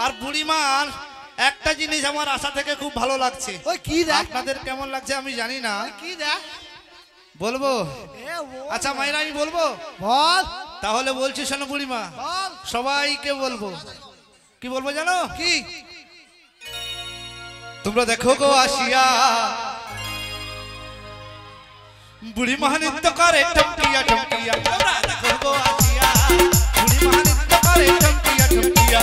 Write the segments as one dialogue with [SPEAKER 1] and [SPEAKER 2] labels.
[SPEAKER 1] আর বুড়িমার একটা জিনিস আমার আশা থেকে খুব ভালো লাগছে।
[SPEAKER 2] ওই কি রে?
[SPEAKER 1] আপনাদের কেমন লাগছে আমি জানি না।
[SPEAKER 2] কি রে?
[SPEAKER 1] বলবো?
[SPEAKER 2] বল।
[SPEAKER 1] আচ্ছা মায়েরা আমি বলবো।
[SPEAKER 2] বল।
[SPEAKER 1] তাহলে বলছি শোনো বুড়িমা,
[SPEAKER 2] বল।
[SPEAKER 1] সবাইকে বলবো। কি বলবো জানো?
[SPEAKER 2] কি?
[SPEAKER 1] তোমরা দেখো গো আসিয়া বুড়িমা নৃত্য করে টমকিয়া টমকিয়া। তোমরা দেখো গো আসিয়া বুড়িমা নৃত্য করে টমকিয়া টমকিয়া।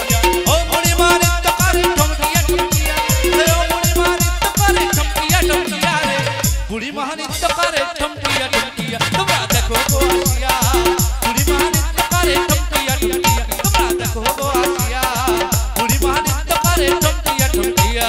[SPEAKER 1] ও বুড়িমা নৃত্য করে টমকিয়া টমকিয়া। ও বুড়িমা নৃত্য করে টমকিয়া টমকিয়া রে। বুড়িমা নৃত্য করে টমকিয়া টমকিয়া। তোমরা দেখো গো আসিয়া বুড়িমা নৃত্য করে টমকিয়া টমকিয়া। তোমরা দেখো গো আসিয়া বুড়িমা নৃত্য করে টমকিয়া টমকিয়া।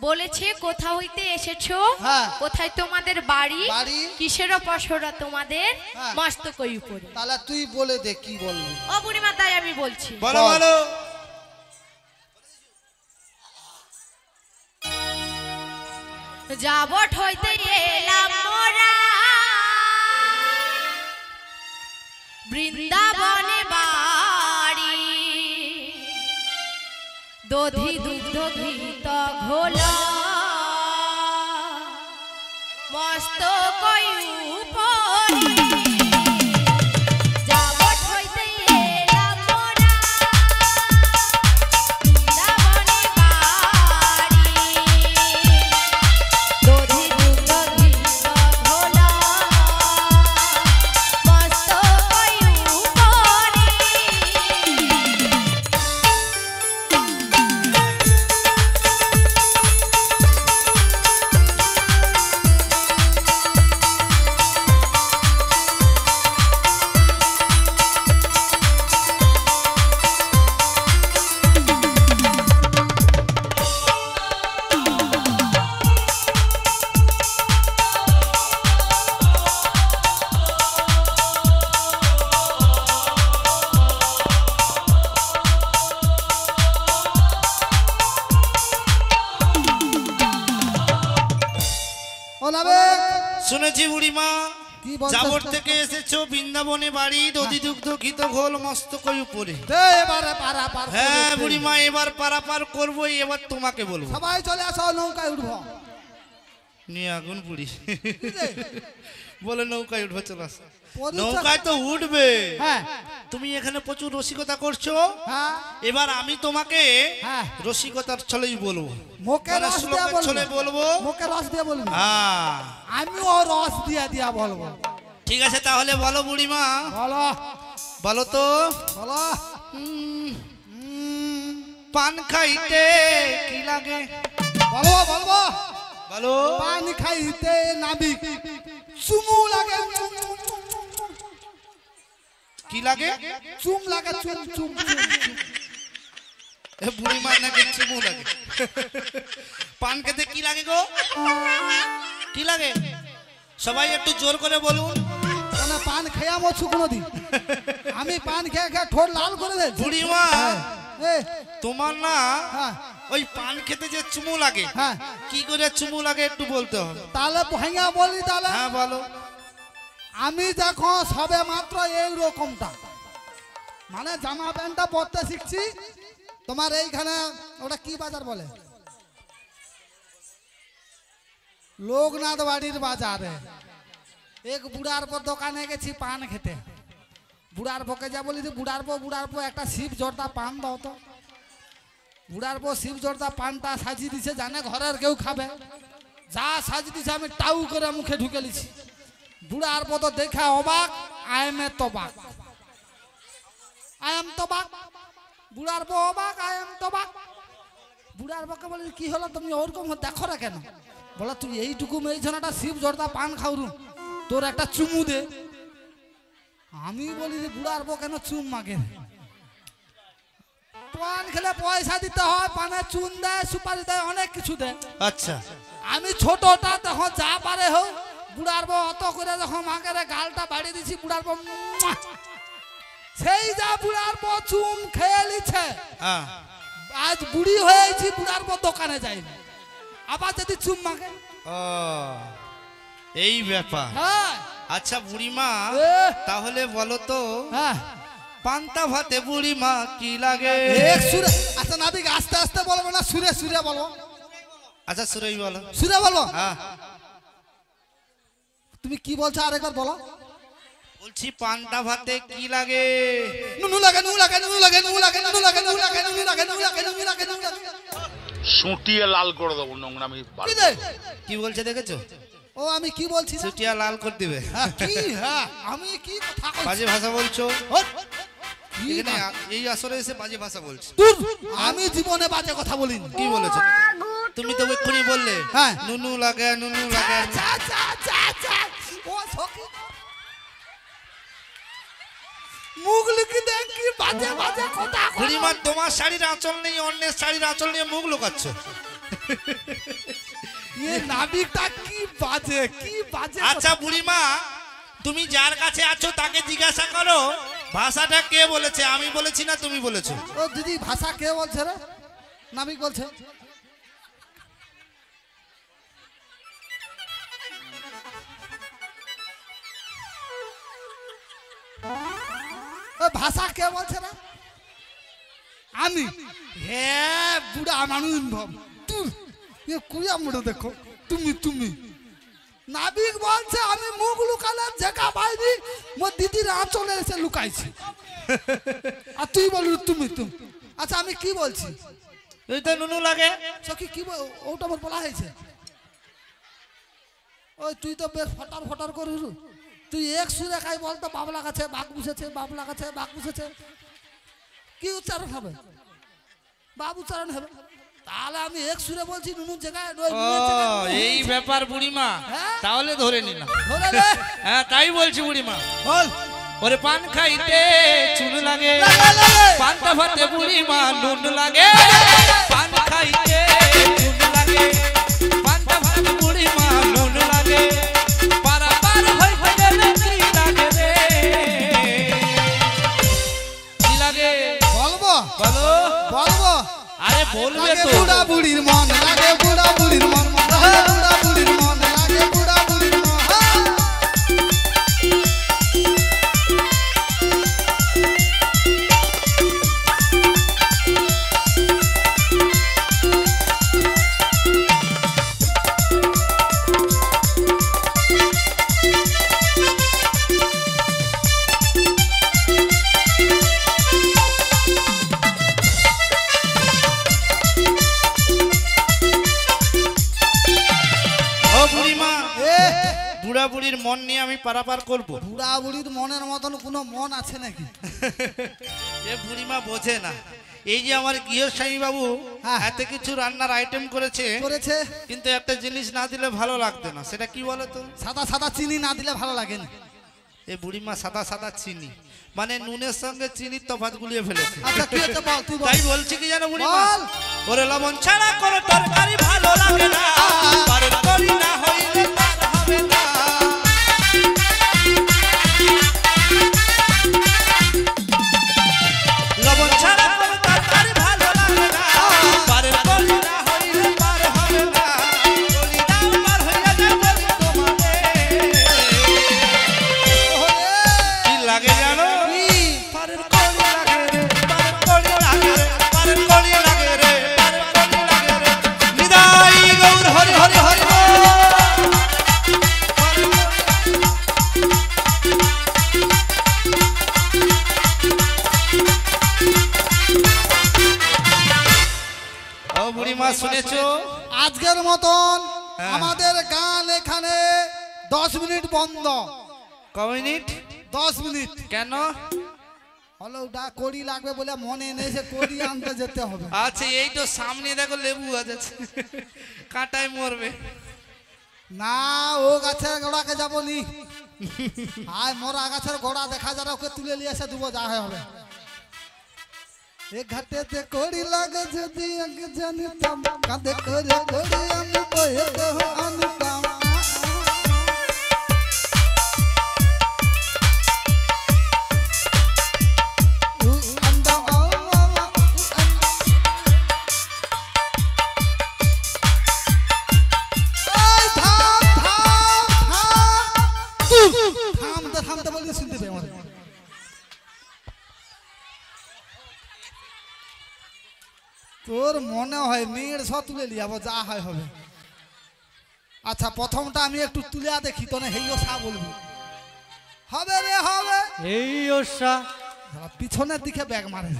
[SPEAKER 3] বলেছে কোথা হইতে এসেছো, কোথায় তোমাদের বাড়ি, কিসের পশরা তোমাদের মস্তকের উপরে।
[SPEAKER 2] তাহলে তুই বলে দে কি বলবি।
[SPEAKER 3] ও বুড়িমা তাই আমি বলছি।
[SPEAKER 1] বলো বলো।
[SPEAKER 3] যাবট হইতে এলাম মোরা বৃন্দাবনে বাড়ি, দধি দুগ্ধ ঘৃত ঘোলা মস্তক উপরে। যাবট হইতে এলাম মোরা বৃন্দাবনে বাড়ি, দধি দুগ্ধ ঘৃত ঘোলা মস্তক উপরে।
[SPEAKER 1] শুনেছি বুড়িমা যাবট থেকে এসেছো বৃন্দাবনে বাড়ি, দধি দুগ্ধ ঘৃত ঘোল মস্তক উপরে। হ্যাঁ বুড়িমা এবার পারাপার করবো, এবার তোমাকে বলবো।
[SPEAKER 2] সবাই চলে আসো, নৌকায় উঠবো।
[SPEAKER 1] নিয়ে আগুন পুড়ি বলে নৌকায় উঠবো, চলে আসো। নৌকায় তো উঠবে। তুমি এখানে প্রচুর রসিকতা করছো, এবার আমি তোমাকে রসিকতার ছলেই বলবো,
[SPEAKER 2] মুখের
[SPEAKER 1] ছলে বলবো,
[SPEAKER 2] মুখের রস দিয়ে বলবো। আমিও রস দিয়ে দিয়া বলবো।
[SPEAKER 1] ঠিক আছে তাহলে বলো বুড়িমা।
[SPEAKER 2] বলো
[SPEAKER 1] বলো তো।
[SPEAKER 2] বলো।
[SPEAKER 1] পান খাইতে কি লাগে?
[SPEAKER 2] বলো বলবো।
[SPEAKER 1] বলো।
[SPEAKER 2] পান খাইতে নাবি চুমু লাগে।
[SPEAKER 1] কি লাগে?
[SPEAKER 2] চুম লাগে, চুম চুম।
[SPEAKER 1] বুড়িমা নাকি চুমু লাগে? পান খেতে কি লাগে গো? কি লাগে? সবাই একটু জোর করে বলুন।
[SPEAKER 2] পান খেয়া মরছু কোনদিন? আমি পান খেয়ে খেয়ে ঠোঁট লাল করে দে।
[SPEAKER 1] বুড়িমা তোমার না ওই পান খেতে যে চুমু লাগে, কি করে চুমু লাগে একটু বলতে হবে।
[SPEAKER 2] তাহলে ভাঙা বলি তাহলে।
[SPEAKER 1] হ্যাঁ বলো।
[SPEAKER 2] আমি দেখো সবে মাত্র এই রকমটা, মানে জামা প্যান্টটা পরতে শিখছি, তোমার এইখানে ওটা কি বাজার বলে? লোকনাথ বাড়ির বাজারে এক বুড়ার পর দোকানে গেছি পান খেতে। বুড়ার পকে যা বলি, বুড়ার পর একটা শিব জর্দা পান দাও তো। বুড়ার পর শিব জর্দা পানটা সাজিয়ে দিছে, জানে ঘরের কেউ খাবে, যা সাজিয়ে দিছে আমি টাউ করে মুখে ঢুকে লিছি। বুড়ার পর তো দেখা অবাক, আই এম তবাক, আই এম তবাক। বুড়ার পর অবাক, আই এম তবাক। বুড়ার পকে বলি কি হলো তুমি ওরকম দেখো না কেন? বলে তুই এইটুকু এই জনাটা শিব জর্দা পান খাওরু, তোর একটা চুমু দে। আমি বলি বুড়ার বউ কেন চুম মাগে? পান খেলে পয়সা দিতে হয়, পানে চুন দেয়, সুপারি দেয়, অনেক কিছু দেয়।
[SPEAKER 1] আচ্ছা
[SPEAKER 2] আমি ছোটটা তখন যা পারে হোক, বুড়ার বউ অত করে যখন মাকে গালটা বাড়িয়ে দিছি, বুড়ার বউ সেই যা বুড়ার বউ চুম খেয়ে নিচ্ছে।
[SPEAKER 1] হ্যাঁ
[SPEAKER 2] আজ বুড়ি হয়েছি, বুড়ার বউ দোকানে যাইনি, আবার যদি চুম মাগে।
[SPEAKER 1] ও এই ব্যাপার।
[SPEAKER 2] হ্যাঁ
[SPEAKER 1] আচ্ছা বুড়িমা
[SPEAKER 2] এ।
[SPEAKER 1] তাহলে বলো তো
[SPEAKER 2] হ্যাঁ
[SPEAKER 1] পান্তা ভাতে বুড়িমা কি লাগে?
[SPEAKER 2] এক সুরে। আচ্ছা নাবিক আস্তে আস্তে বলবো না, সুরে সুরে বলবো?
[SPEAKER 1] আচ্ছা সুরেই বলো।
[SPEAKER 2] সুরে বলবো?
[SPEAKER 1] হ্যাঁ
[SPEAKER 2] তুমি কি বলছো আরেকবার বলো।
[SPEAKER 1] বলছি পান্তা ভাতে কি লাগে?
[SPEAKER 2] নুনু লাগে, নুনু লাগে, নুনু লাগে, নুনু লাগে, নুনু লাগে, নুনু লাগে, নুনু লাগে, নুনু লাগে, নুনু লাগে, নুনু লাগে।
[SPEAKER 4] সুটিয়ে লাল করে দেবো নোংরামি।
[SPEAKER 2] কি রে?
[SPEAKER 1] কি বলছে দেখেছো?
[SPEAKER 2] ও আমি কি বলছি?
[SPEAKER 1] চুটিয়া লাল করে দিবে।
[SPEAKER 2] হ্যাঁ, কি? হ্যাঁ আমি কি কথা কইছি?
[SPEAKER 1] বাজে ভাষা বলছো।
[SPEAKER 2] হট! কি
[SPEAKER 1] এখানে
[SPEAKER 2] না?
[SPEAKER 1] এই আসরে এসে বাজে ভাষা বলছো।
[SPEAKER 2] দূর! আমি জীবনে বাজে কথা বলিনি।
[SPEAKER 1] কি বলেছো? তুমি তো এক্ষুনি বললে
[SPEAKER 2] হ্যাঁ।
[SPEAKER 1] নুনু লাগে, নুনু লাগে।
[SPEAKER 2] চা, চা, চা, চা। ও সখী। মুখ লিখে দেখ কি বাজে বাজে কথা কয়।
[SPEAKER 1] বুড়িমা তোমার শাড়ির আঁচল নেই, অন্যের শাড়ির আঁচল নিয়ে মুখ লুকাচ্ছ।
[SPEAKER 2] এ নাবিকটা কি বাজে, কি বাজে।
[SPEAKER 1] আচ্ছা বুড়িমা তুমি যার কাছে আছো তাকে জিজ্ঞাসা করো ভাষাটা কে বলেছে, আমি বলেছি না তুমি বলেছো?
[SPEAKER 2] ও দিদি ভাষা কে বলছে রে? নাবিক বলছে। ও ভাষা কে বলছে রে? আমি। হ্যাঁ বুড়া মানুষ তুই কুড়িয়া মুড়ে দেখো। তুমি নাবিক বলছে আমি মুখ লুকালে জায়গা পাইনি, মোর দিদির আঁচলে এসে লুকাইছি। আর তুই বলবি তুমি। আচ্ছা আমি কি বলছি?
[SPEAKER 1] তুই তো নুনু লাগে।
[SPEAKER 2] সখী কি ওটা আমার বলা হয়েছে? ওই তুই তো বেশ ফটার ফটার করিস। তুই এক সুরে খাই বলতো বাবলা গাছে বাঘ বুঝেছে, বাবলা গাছে বাঘ বুঝেছে। কি উচ্চারণ হবে? বাব উচ্চারণ হবে। তাহলে আমি এক সুরে বলছি নুনুর জায়গায়।
[SPEAKER 1] ও এই ব্যাপার বুড়িমা,
[SPEAKER 2] হ্যাঁ?
[SPEAKER 1] তাহলে ধরে নিলাম।
[SPEAKER 2] ধরে নে।
[SPEAKER 1] হ্যাঁ তাই বলছি বুড়িমা।
[SPEAKER 2] বল।
[SPEAKER 1] ওরে পান খাইতে চুন লাগে,
[SPEAKER 2] লাগে।
[SPEAKER 1] পান্তা ভাতে বুড়িমা নুন লাগে। পান খাইতে চুন লাগে, পান্তা ভাতে বুড়িমা নুন লাগে। পারাপার হইতে গেলে কি লাগে রে? কি লাগে
[SPEAKER 2] বলবো
[SPEAKER 1] বলো।
[SPEAKER 2] বলবো।
[SPEAKER 1] আরে বলবে
[SPEAKER 2] লাগে
[SPEAKER 1] তো।
[SPEAKER 2] বুড়া বুড়ির মন, লাগে বুড়া বুড়ির মন, লাগে বুড়া বুড়ির মন, লাগে বুড়া বুড়ির মন।
[SPEAKER 1] ও বুড়িমা,
[SPEAKER 2] এ
[SPEAKER 1] বুড়া বুড়ির মন নিয়ে আমি পারাপার করব।
[SPEAKER 2] বুড়া বুড়ির মনের মতন কোনো মন আছে নাকি?
[SPEAKER 1] এ বুড়িমা বোঝে না। এই যে আমার গৃহস্বামী বাবু
[SPEAKER 2] হ্যাঁ।
[SPEAKER 1] এত কিছু রান্নার আইটেম করেছে,
[SPEAKER 2] করেছে।
[SPEAKER 1] কিন্তু একটা জিনিস না দিলে ভালো লাগতো না। সেটা কি বলো তো?
[SPEAKER 2] সাদা সাদা চিনি না দিলে ভালো লাগে না।
[SPEAKER 1] এই বুড়িমা সাদা সাদা চিনি, মানে নুনের সঙ্গে চিনির তফাৎ গুলিয়ে ফেলেছে।
[SPEAKER 2] আচ্ছা কি হচ্ছে বল, তুই বল।
[SPEAKER 1] তাই বলছি কি জানো বুড়িমা?
[SPEAKER 2] বল।
[SPEAKER 1] ওরে লবণ ছাড়া কোনো তরকারি ভালো লাগে না, পারের করি না হইলে তার হবে না। লবণ ছাড়া কোনো তরকারি ভালো লাগে না, পারের করি না হইলে পার হবে না। বলি দাও পার হইয়া যাবে তোমাদের। কি লাগে জানো? পারের করি লাগে রে, পারের করি লাগে রে, পারের করি বুড়িমা শুনেছো?
[SPEAKER 2] আজকের মতন
[SPEAKER 1] হ্যাঁ।
[SPEAKER 2] আমাদের গান এখানে 10 মিনিট বন্ধ।
[SPEAKER 1] ক মিনিট?
[SPEAKER 2] 10 মিনিট
[SPEAKER 1] কেন?
[SPEAKER 2] হলো ওটা কড়ি লাগবে বলে মনে নেই, সে কড়ি আনতে যেতে হবে।
[SPEAKER 1] আচ্ছা এই তো সামনে দেখো লেবু আছে, কাঁটায় মরবে।
[SPEAKER 2] না ও গাছের গোড়াকে যাবো নি, আয় মোরা গাছের গোড়া দেখা যারা ওকে তুলে নিয়ে এসে দেবো, যা হয় হবে। এ ঘাটেতে কড়ি লাগে যদি আগে জানিতাম, কাঁধে করে কড়ি আমি বইতে আনতাম। থামতে বলি শুনতে পাই আমাদের। তোর মনে হয় মেয়ের সব তুলে লিয়াবো, যা হয় হবে। আচ্ছা প্রথমটা আমি একটু তুলে দেখি, তো না হেইও সা বলবি, হবে রে হবে।
[SPEAKER 5] এই ওষা
[SPEAKER 2] শালা পিছনের দিকে ব্যাগ মারে।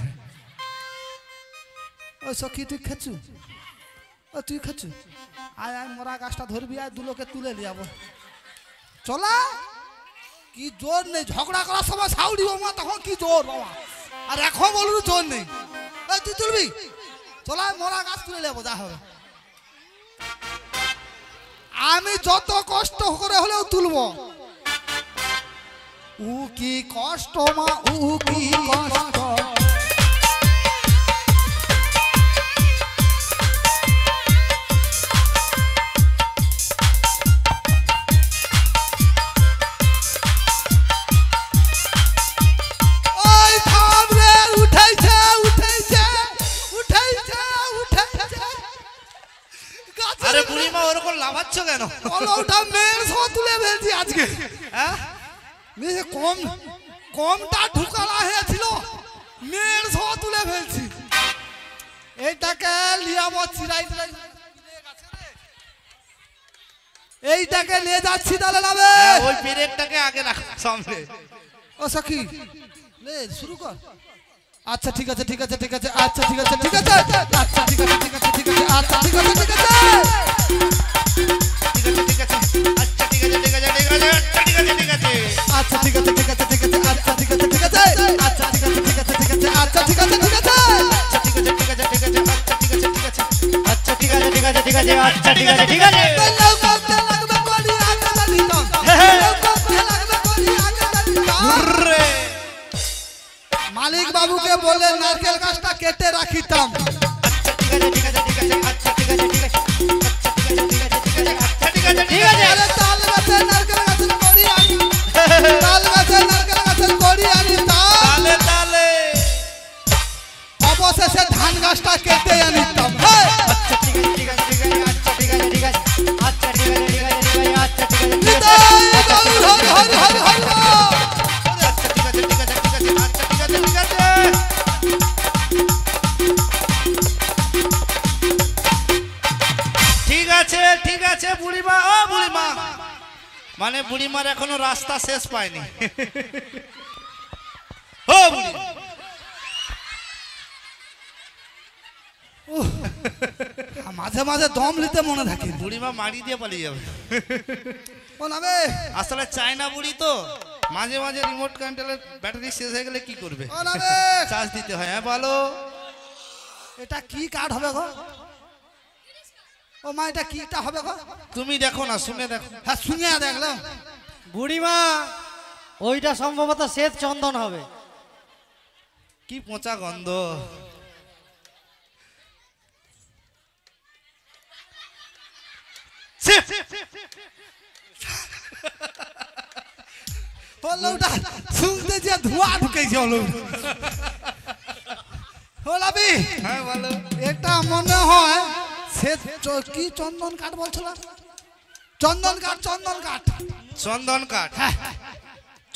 [SPEAKER 2] ওই সখী তুই খেছু, ও তুই খেছু, আয় আয় মোরা গাছটা ধরবি, আয় দুলোকে তুলে লিয়াবো। চলা কি জোর নেই, ঝগড়া করার সময় সাউরি মা তখন কি জোর বাবা, আর এখন বলুন জোর নেই। এই তুই তুলবি, চলা মোরা গাছ তুলে নেবো, যা হবে। আমি যত কষ্ট করে হলেও তুলবো। উ কি কষ্ট মা, উ কি কষ্ট।
[SPEAKER 1] আরে বুড়িমা ওরকম লাফাচ্ছ কেন?
[SPEAKER 2] ওটা মেয়ের সহ তুলে ফেলছি আজকে।
[SPEAKER 1] হ্যাঁ
[SPEAKER 2] কমটা ঢুকালা হয়েছিল, মেয়ের সহ তুলে ফেলছি। এইটাকে লিয়াবো চিরাই চিরাই, এইটাকে নিয়ে যাচ্ছি তাহলে নাবে।
[SPEAKER 1] ওই ব্রেকটাকে আগে রাখো সামনে।
[SPEAKER 2] ও সখী লে শুরু কর। আচ্ছা ঠিক আছে ঠিক আছে ঠিক আছে, আচ্ছা ঠিক আছে ঠিক আছে, আচ্ছা ঠিক আছে ঠিক আছে ঠিক আছে, আচ্ছা ঠিক আছে ঠিক আছে, আচ্ছা ঠিক আছে ঠিক আছে ঠিক আছে, আচ্ছা ঠিক আছে ঠিক আছে, আচ্ছা ঠিক আছে ঠিক আছে ঠিক আছে, আচ্ছা ঠিক আছে ঠিক আছে,
[SPEAKER 5] আচ্ছা ঠিক আছে ঠিক আছে ঠিক আছে, আচ্ছা ঠিক আছে ঠিক আছে।
[SPEAKER 2] মালিক বাবুকে বলে নারকেল গাছটা কেটে রাখিতাম। আরে তাল গাছের নারকেল গাছের কড়ি আনি, তাল গাছের নারকেল গাছের কড়ি আনি,
[SPEAKER 1] তালে তালে
[SPEAKER 2] অবশেষে ধান গাছটা কেটে আনিতাম।
[SPEAKER 1] ঠিক আছে ঠিক আছে বুড়িমা, ও বুড়িমা, মানে বুড়িমার এখনো রাস্তা শেষ পায়নি। ও বুড়িমা,
[SPEAKER 2] মাঝে মাঝে দম নিতে মনে থাকে।
[SPEAKER 1] বুড়িমা মারি দিয়ে পালিয়ে যাবে।
[SPEAKER 2] ও নাবে
[SPEAKER 1] আসলে চায়না বুড়ি তো, মাঝে মাঝে রিমোট কন্ট্রোলের ব্যাটারি শেষ হয়ে গেলে কি করবে?
[SPEAKER 2] ও নাবে
[SPEAKER 1] চার্জ দিতে হয়। হ্যাঁ বলো।
[SPEAKER 2] এটা কি কাঠ হবে গো? ও মা এটা কিটা হবে গো?
[SPEAKER 1] তুমি দেখো না, শুনে দেখো।
[SPEAKER 2] হ্যাঁ শুনিয়া দেখলাম।
[SPEAKER 5] বুড়িমা ওইটা সম্ভবত শ্বেত চন্দন হবে।
[SPEAKER 1] কি পচা গন্ধ।
[SPEAKER 2] বললো ওটা শুনতে যে ধোঁয়া ঢুকেছে হলো। ও লাবি
[SPEAKER 1] হ্যাঁ বলো।
[SPEAKER 2] এটা মনে হয় সে কি চন্দন কাঠ বলছিল? চন্দন কাঠ, চন্দন কাঠ,
[SPEAKER 1] চন্দন কাঠ।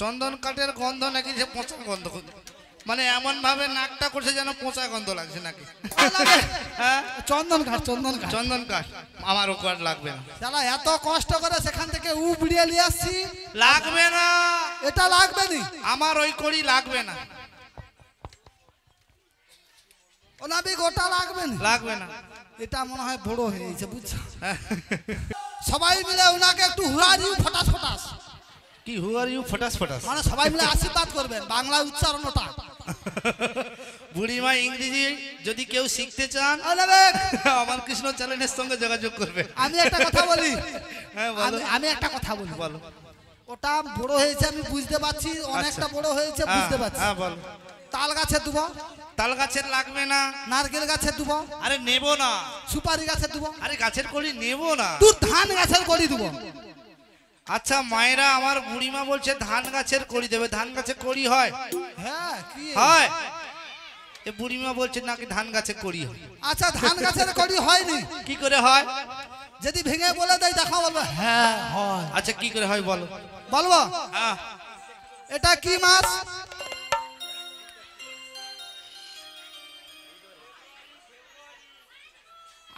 [SPEAKER 1] চন্দন কাঠের গন্ধ নাকি যে পচা গন্ধ, মানে এমন ভাবে নাকটা করছে যেন পচা গন্ধ লাগছে নাকি। হ্যাঁ
[SPEAKER 2] চন্দন কাঠ, চন্দন কাঠ,
[SPEAKER 1] চন্দন কাঠ। আমার ও কাঠ লাগবে না।
[SPEAKER 2] শালা এত কষ্ট করে সেখান থেকে উবড়িয়ে নিয়ে আসছি,
[SPEAKER 1] লাগবে না,
[SPEAKER 2] এটা লাগবে নি।
[SPEAKER 1] আমার ওই কড়ি লাগবে না।
[SPEAKER 2] ও নাবি গোটা লাগবে না।
[SPEAKER 1] লাগবে না।
[SPEAKER 2] এটা মনে হয় বড় হয়ে গেছে বুঝছো সবাই মিলে ওনাকে একটু হুরারি ফটাস ফটাস
[SPEAKER 1] কি হু আর ইউ ফটাস ফটাস
[SPEAKER 2] মানে সবাই মিলে আশীর্বাদ করবেন বাংলা উচ্চারণটা
[SPEAKER 1] বুড়িমা ইংরেজি যদি কেউ শিখতে চান আমার কৃষ্ণ চ্যানেলের সঙ্গে যোগাযোগ করবে।
[SPEAKER 2] আমি একটা কথা বলি
[SPEAKER 1] হ্যাঁ বলো।
[SPEAKER 2] আমি একটা কথা বলি
[SPEAKER 1] বলো।
[SPEAKER 2] ওটা বড় হয়েছে আমি বুঝতে পারছি অনেকটা বড় হয়েছে বুঝতে পারছি
[SPEAKER 1] হ্যাঁ বলো।
[SPEAKER 2] তাল গাছে দুবো
[SPEAKER 1] তাল গাছের লাগবে না,
[SPEAKER 2] নারকেল গাছে দুবো
[SPEAKER 1] আরে নেব না,
[SPEAKER 2] সুপারি গাছে দুবো
[SPEAKER 1] আরে গাছের কড়ি নেব না,
[SPEAKER 2] তুই ধান গাছের কড়ি দুবো।
[SPEAKER 1] আচ্ছা মায়েরা আমার বুড়িমা বলছে ধান গাছের কড়ি দেবে, ধান গাছের কড়ি হয়?
[SPEAKER 2] হ্যাঁ কি
[SPEAKER 1] হয়। এ বুড়িমা বলছে নাকি ধান গাছের কড়ি হয়।
[SPEAKER 2] আচ্ছা ধান গাছের কড়ি হয়নি
[SPEAKER 1] কি করে হয়?
[SPEAKER 2] যদি ভেঙে বলে দেয় দেখা বলবো হ্যাঁ হয়।
[SPEAKER 1] আচ্ছা কি করে হয় বলো।
[SPEAKER 2] বলবো
[SPEAKER 1] হ্যাঁ।
[SPEAKER 2] এটা কি মাছ?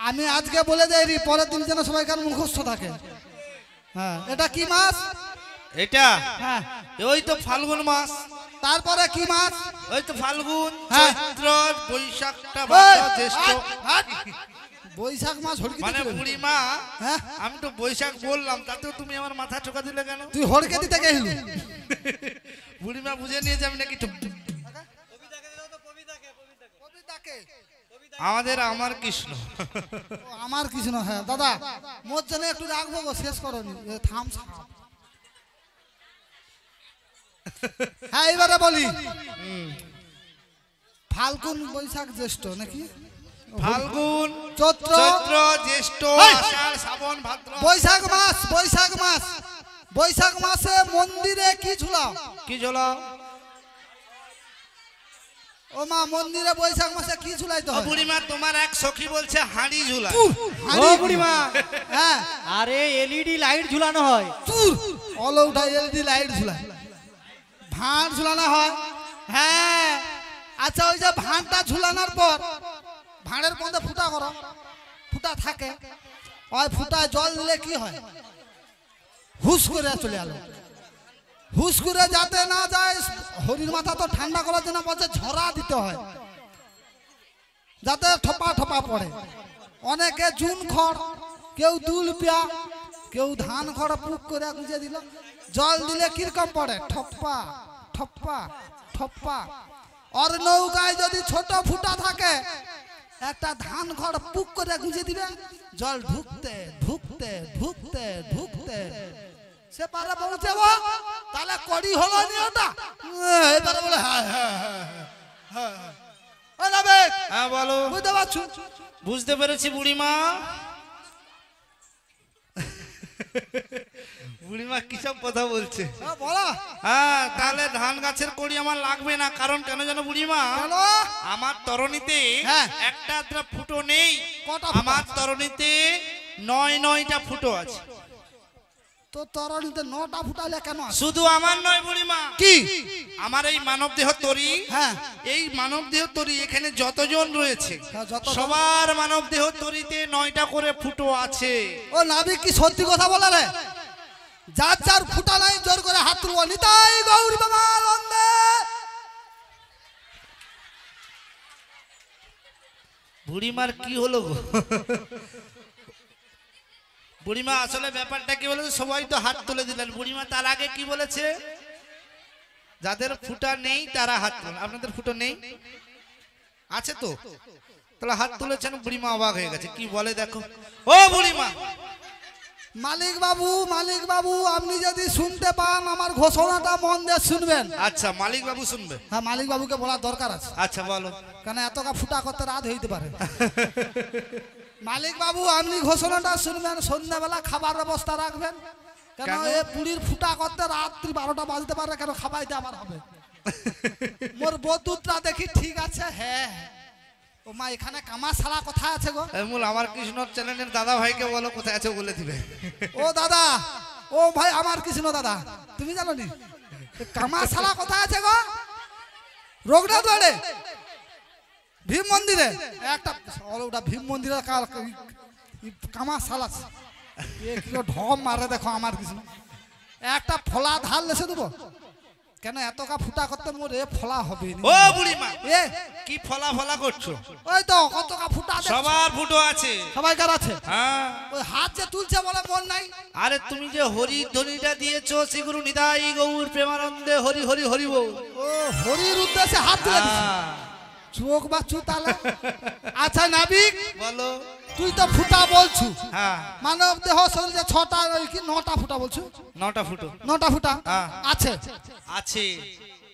[SPEAKER 2] আমি আজকে বলে দেই পরের দিন যেন সবাই কার মুখস্থ থাকে। হ্যাঁ এটা কি মাছ?
[SPEAKER 1] এটা
[SPEAKER 2] হ্যাঁ
[SPEAKER 1] ওই তো ফাল্গুন মাস।
[SPEAKER 2] তারপরে কি মাছ?
[SPEAKER 1] ওই তো ফাল্গুন
[SPEAKER 2] হ্যাঁ।
[SPEAKER 1] চৈত্র বৈশাখটা
[SPEAKER 2] ওই,
[SPEAKER 1] ভাদ্র জ্যৈষ্ঠ।
[SPEAKER 2] হাট, হাট। বৈশাখ মাস হড়কে
[SPEAKER 1] মানে
[SPEAKER 2] দিতে
[SPEAKER 1] বুড়িমা
[SPEAKER 2] হ্যাঁ
[SPEAKER 1] আমি তো বৈশাখ বললাম তাতেও তুমি আমার মাথা ঠোকা দিলে কেন?
[SPEAKER 2] তুই হড়কে দিতে গেলি
[SPEAKER 1] বুড়িমা বুঝে নিয়েছে আমি নাকি আমাদের আমার কৃষ্ণ।
[SPEAKER 2] ও, আমার কিছু না। হ্যাঁ দাদা মোর জন্য একটু রাখবো গো, শেষ করনি থাম সাপ। হ্যাঁ এবারে বলি ফাল্গুন বৈশাখ জ্যৈষ্ঠ নাকি
[SPEAKER 1] ফাল্গুন
[SPEAKER 2] চৈত্র
[SPEAKER 1] চৈত্র জ্যৈষ্ঠ
[SPEAKER 2] এই!
[SPEAKER 1] আষাঢ় শ্রাবণ ভাদ্র।
[SPEAKER 2] বৈশাখ মাস বৈশাখ মাস বৈশাখ মাসে মন্দিরে কি ঝুলাও?
[SPEAKER 1] কি ঝোলা?
[SPEAKER 2] ও মা মন্দিরে বৈশাখ মাসে কি ঝুলাইতে
[SPEAKER 1] ও
[SPEAKER 2] হয়?
[SPEAKER 1] বুড়িমা তোমার এক সখী বলছে হাঁড়ি ঝুলা।
[SPEAKER 2] হাঁড়ি।
[SPEAKER 5] ও বুড়িমা
[SPEAKER 2] হ্যাঁ
[SPEAKER 5] আরে এলইডি লাইট ঝুলানো হয়।
[SPEAKER 2] তুর অল উঠা এলইডি লাইট ঝুলায়, ভাঁড় ঝুলানো হয়। হ্যাঁ আচ্ছা ওই যে ভাঁড়টা ঝুলানোর পর ভাঁড়ের মধ্যে ফুটা করো, ফুটা থাকে, ওই ফুটায় জল দিলে কি হয়? হুস করে চলে এলো। হুস করে যাতে না যায় হরির মাথা তো ঠান্ডা করার জন্য বলছে ঝরা দিতে হয় যাতে ঠোপা ঠোপা পড়ে। অনেকে চুন খড়, কেউ দুল পিয়া, কেউ ধান খড় পুক করে গুঁজে দিল। জল দিলে কিরকম পড়ে? ঠপ্পা ঠপ্পা ঠপ্পা। আর নৌকায় যদি ছোট ফুটা থাকে একটা ধান খড় পুক করে গুঁজে দিবে, জল ঢুকতে ঢুকতে ঢুকতে ঢুকতে সে পারে পৌঁছাবো। তাহলে কড়ি হলো নি ওটা? এবারে বলে হ্যাঁ হ্যাঁ হ্যাঁ হ্যাঁ।
[SPEAKER 1] হ্যাঁ বলো।
[SPEAKER 2] বুঝতে পারছো?
[SPEAKER 1] বুঝতে পেরেছি বুড়িমা। বুড়িমা কিসব কথা বলছে।
[SPEAKER 2] হ্যাঁ, বলো।
[SPEAKER 1] হ্যাঁ তাহলে ধান গাছের কড়ি আমার লাগবে না, কারণ কেন জানো বুড়িমা?
[SPEAKER 2] কেন?
[SPEAKER 1] আমার তরণীতে
[SPEAKER 2] হ্যাঁ।
[SPEAKER 1] একটা আধটা ফুটো নেই,
[SPEAKER 2] কটা ফুটো?
[SPEAKER 1] আমার তরণীতে 9টা ফুটো আছে।
[SPEAKER 2] তো তরণীতে 9টা ফুটালে কেন আছে?
[SPEAKER 1] শুধু আমার নয় বুড়িমা,
[SPEAKER 2] কি?
[SPEAKER 1] আমার এই মানব দেহ তরি,
[SPEAKER 2] হ্যাঁ
[SPEAKER 1] এই মানব দেহ তরি এখানে যতজন রয়েছে
[SPEAKER 2] হ্যাঁ, যতজন।
[SPEAKER 1] সবার মানব দেহ তরিতে 9টা করে ফুটো আছে।
[SPEAKER 2] ও নাবিক কি সত্যি কথা বলে রে? যার যার ফুটা নাই জোর করে হাত তুলব। নিতাই গৌরী বাবা বন্দে।
[SPEAKER 1] বুড়িমার কি হলো গো? বুড়িমা আসলে ব্যাপারটা কি বলেছে, সবাই তো হাত তুলে দিলেন, বুড়িমা তার আগে কি বলেছে? যাদের ফুটা নেই তারা হাত তুলেন। আপনাদের ফুটো নেই? আছে তো? তাহলে হাত তুলেছেন। বুড়িমা অবাক হয়ে গেছে, কি বলে দেখো। ও বুড়িমা,
[SPEAKER 2] মালিক বাবু আপনি যদি শুনতে পান আমার ঘোষণাটা মন দিয়ে শুনবেন।
[SPEAKER 1] আচ্ছা মালিক বাবু শুনবে।
[SPEAKER 2] হ্যাঁ মালিক বাবুকে বলার দরকার আছে,
[SPEAKER 1] আচ্ছা বলো।
[SPEAKER 2] কেন এতটা ফুটা করতে রাত হইতে পারে। মালিক বাবু আপনি ঘোষণাটা শুনবেন, সন্ধ্যাবেলা খাবার ব্যবস্থা রাখবেন। কেন
[SPEAKER 1] কেন?
[SPEAKER 2] এ পুরীর ফুটা করতে রাত্রি 12টা বাজতে পারে, কেন খাবাইতে আবার হবে। মোর বদুতরা দেখি ঠিক আছে। হ্যাঁ ও মা এখানে কামাশালা কোথায় আছে গো?
[SPEAKER 1] মূল আমার কৃষ্ণ চ্যানেলের দাদা ভাইকে বলো কোথায় আছে বলে দিবে।
[SPEAKER 2] ও দাদা, ও ভাই আমার কৃষ্ণ দাদা, তুমি জানো নি কামাশালা কোথায় আছে গো? রঘুনাথ বাড়ে ভীম মন্দিরে একটা ওটা ভীম মন্দিরে কামাশালা এ কি ঢম মারে দেখো আমার কৃষ্ণ। একটা ফলা ধার লেসে দেবো, কেন এতকা ফুটা করতে মোরে ফলা হবে নি?
[SPEAKER 1] ও বুড়িমা
[SPEAKER 2] এ
[SPEAKER 1] কি ফলা ফলা করছো?
[SPEAKER 2] ওই তো কতকা ফুটা দেখছো?
[SPEAKER 1] সবার ফুটো আছে।
[SPEAKER 2] সবাইকার আছে।
[SPEAKER 1] হ্যাঁ
[SPEAKER 2] ওই হাত যে তুলছে বলে মন নাই।
[SPEAKER 1] আরে তুমি যে হরি ধ্বনিটা দিয়েছো শ্রীগুরু নিতাই গৌর প্রেমানন্দে হরি হরি হরি বল।
[SPEAKER 2] ও হরির উদ্দেশ্যে হাত তুলে দিছে। চোখ বাচ্চু তাহলে। আচ্ছা নাবিক
[SPEAKER 1] বলো।
[SPEAKER 2] তুই তো ফুটা বলছু।
[SPEAKER 1] হ্যাঁ
[SPEAKER 2] মানব দেহ শরীরে 6টা কি 9টা ফুটা বলছু?
[SPEAKER 1] 9টা ফুটো
[SPEAKER 2] 9টা ফুটা
[SPEAKER 1] হ্যাঁ।
[SPEAKER 2] আছে।
[SPEAKER 1] আছে।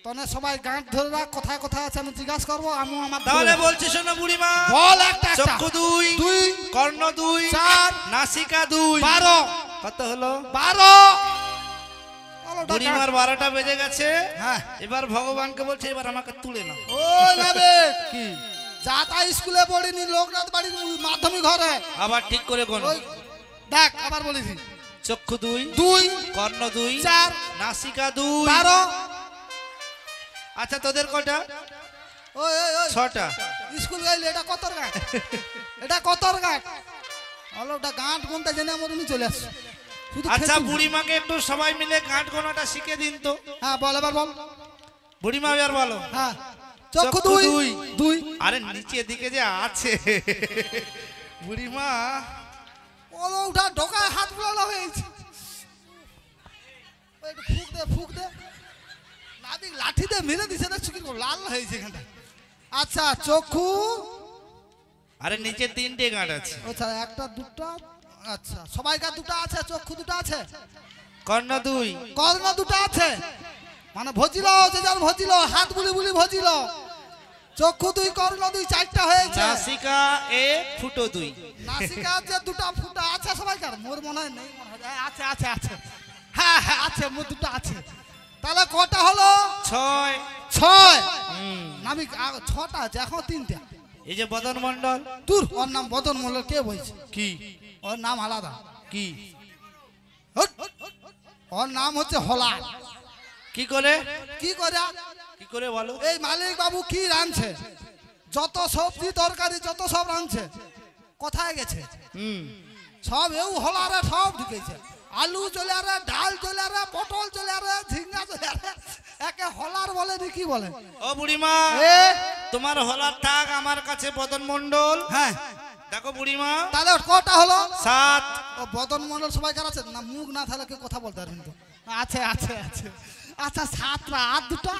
[SPEAKER 2] তনে সবাই গাঁট ধরে রাখ, কোথায় কোথায় আছে আমি জিজ্ঞাসা করবো। আমি আমার
[SPEAKER 1] তাহলে বলছি শোনো বুড়িমা।
[SPEAKER 2] বল একটা একটা।
[SPEAKER 1] চক্ষু 2,
[SPEAKER 2] দুই,
[SPEAKER 1] কর্ণ 2,
[SPEAKER 2] 4,
[SPEAKER 1] নাসিকা 2,
[SPEAKER 2] 12।
[SPEAKER 1] কত হলো?
[SPEAKER 2] 12।
[SPEAKER 1] বুড়িমার 12টা বেজে গেছে।
[SPEAKER 2] হ্যাঁ।
[SPEAKER 1] এবার ভগবানকে বলছে এবার আমাকে তুলে নাও।
[SPEAKER 2] ও নেবে
[SPEAKER 1] কি?
[SPEAKER 2] যাতা স্কুলে পড়িনি লোকনাথ বাড়ির মাধ্যমিক ঘরে।
[SPEAKER 1] আবার ঠিক করে কোন?
[SPEAKER 2] ওই দেখ আবার বলেছি।
[SPEAKER 1] চক্ষু 2,
[SPEAKER 2] 2,
[SPEAKER 1] কর্ণ 2,
[SPEAKER 2] 4,
[SPEAKER 1] নাসিকা 2,
[SPEAKER 2] 12।
[SPEAKER 1] আচ্ছা তোদের কটা?
[SPEAKER 2] ওই ওই ওই
[SPEAKER 1] 6টা।
[SPEAKER 2] স্কুল গেলে এটা কতর গাঁট? এটা কতর গাঁট? হলো ওটা গাঁট গুনতে জেনে আমার উনি চলে আসছে। শুধু
[SPEAKER 1] আচ্ছা
[SPEAKER 2] খেটু।
[SPEAKER 1] বুড়িমাকে একটু সবাই মিলে গাঁট গোনাটা শিখে দিন তো।
[SPEAKER 2] হ্যাঁ বল এবার বল।
[SPEAKER 1] বুড়িমা এবার বলো।
[SPEAKER 2] হ্যাঁ চক্ষু
[SPEAKER 1] চক্ষু
[SPEAKER 2] 2,
[SPEAKER 1] দুই।
[SPEAKER 2] 2।
[SPEAKER 1] আরে নিচের দিকে যে আছে বুড়িমা।
[SPEAKER 2] ওলো উঠা ঢোকায় হাত বুলানো হয়েছে। ওই একটু ফুক দে ফুক দে। নাবিক লাঠি দিয়ে মেরে দিছে না চুকি লাল হয়েছে এখানটা। আচ্ছা চক্ষু।
[SPEAKER 1] আরে নিচে 3টে গাঁট আছে।
[SPEAKER 2] আচ্ছা একটা দুটো। আচ্ছা সবাইকার দুটো আছে, চক্ষু দুটো আছে,
[SPEAKER 1] কর্ণ 2,
[SPEAKER 2] কর্ণ দুটো আছে। মানে ভজিল যে যার ভজিল, হাত বুলি বুলি ভজিল। চক্ষু 2, কর্ণ 2, 4টা হয়েছে।
[SPEAKER 1] নাসিকা 1, ফুটো 2।
[SPEAKER 2] নাসিকা যে দুটো ফুটা আছে সবাইকার, মোর মনে হয় নেই, মনে হয় আছে আছে আছে। হ্যাঁ হ্যাঁ আছে, মোর দুটো আছে। তাহলে কটা হলো?
[SPEAKER 1] 6।
[SPEAKER 2] 6। নাবিক 6টা আছে, এখন 3টা।
[SPEAKER 1] এই যে বদন মণ্ডল।
[SPEAKER 2] তোর ওর নাম বদন মল্ল, কে বলছে?
[SPEAKER 1] কি?
[SPEAKER 2] ওর নাম আলাদা।
[SPEAKER 1] কি?
[SPEAKER 2] হট! ওর নাম হচ্ছে হলা।
[SPEAKER 1] কি করে?
[SPEAKER 2] কি করে?
[SPEAKER 1] কি করে বলো?
[SPEAKER 2] এই মালিক বাবু কি রাঁধছে, যত সবজি তরকারি যত সব রাঁধছে, কোথায় গেছে? সব এও হলারে সব ঢুকেছে। আলু চলে আরে, ডাল চলে আরে, পটল চলে আরে, ঝিঙ্গা চলে আরে। একে হলার বলে নি কি বলে?
[SPEAKER 1] ও বুড়িমা
[SPEAKER 2] এ
[SPEAKER 1] তোমার হলার থাক আমার কাছে বদন মণ্ডল।
[SPEAKER 2] হ্যাঁ
[SPEAKER 1] দেখো বুড়িমা
[SPEAKER 2] তাহলে কটা হলো?
[SPEAKER 1] 7।
[SPEAKER 2] ও বদন মণ্ডল সবাইকার আছে না? মুখ না থাকলে কেউ কথা বলতে পারবেন তো? আছে আছে আছে। আচ্ছা 7টা আর দুটা।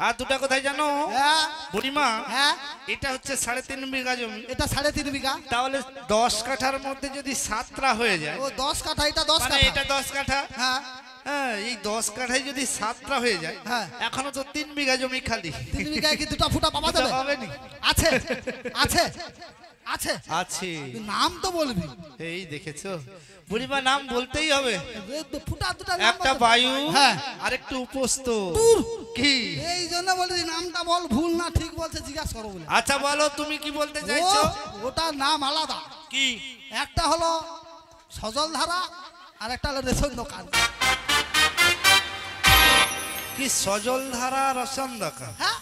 [SPEAKER 1] আর দুটা কোথায় জানো
[SPEAKER 2] হ্যাঁ
[SPEAKER 1] বুড়িমা?
[SPEAKER 2] হ্যাঁ
[SPEAKER 1] এটা হচ্ছে 3.5 বিঘা জমি।
[SPEAKER 2] এটা 3.5 বিঘা।
[SPEAKER 1] তাহলে 10 কাঠার মধ্যে যদি 7টা হয়ে যায়,
[SPEAKER 2] ও 10 কাঠা, এটা 10
[SPEAKER 1] মানে
[SPEAKER 2] কাঠা।
[SPEAKER 1] এটা 10 কাঠা।
[SPEAKER 2] হ্যাঁ
[SPEAKER 1] হ্যাঁ এই 10 কাঠায় যদি 7টা হয়ে যায়,
[SPEAKER 2] হ্যাঁ।
[SPEAKER 1] এখনো তো 3 বিঘা জমি খালি।
[SPEAKER 2] 3 বিঘায় কি দুটা ফুটা পাওয়া যাবে?
[SPEAKER 1] হবে নি।
[SPEAKER 2] আছে আছে আছে।
[SPEAKER 1] আছে।
[SPEAKER 2] তুই নাম তো বলবি।
[SPEAKER 1] এই দেখেছো বুড়িমা, নাম বলতেই হবে।
[SPEAKER 2] ফুটা দুটা নাম
[SPEAKER 1] একটা
[SPEAKER 2] বলতে-
[SPEAKER 1] বায়ু,
[SPEAKER 2] হ্যাঁ।
[SPEAKER 1] আরেকটু উপস্থ।
[SPEAKER 2] দূর।
[SPEAKER 1] কি?
[SPEAKER 2] এই জন্য বলি নামটা বল, ভুল না ঠিক বলছে জিজ্ঞাসা করো বলে।
[SPEAKER 1] আচ্ছা বলো তুমি কি বলতে চাইছো?
[SPEAKER 2] ওটার নাম আলাদা।
[SPEAKER 1] কি?
[SPEAKER 2] একটা হলো সজল ধারা, আর একটা হলো রেশন দোকান।
[SPEAKER 1] কি সজল ধারা রসন দোকান?
[SPEAKER 2] হ্যাঁ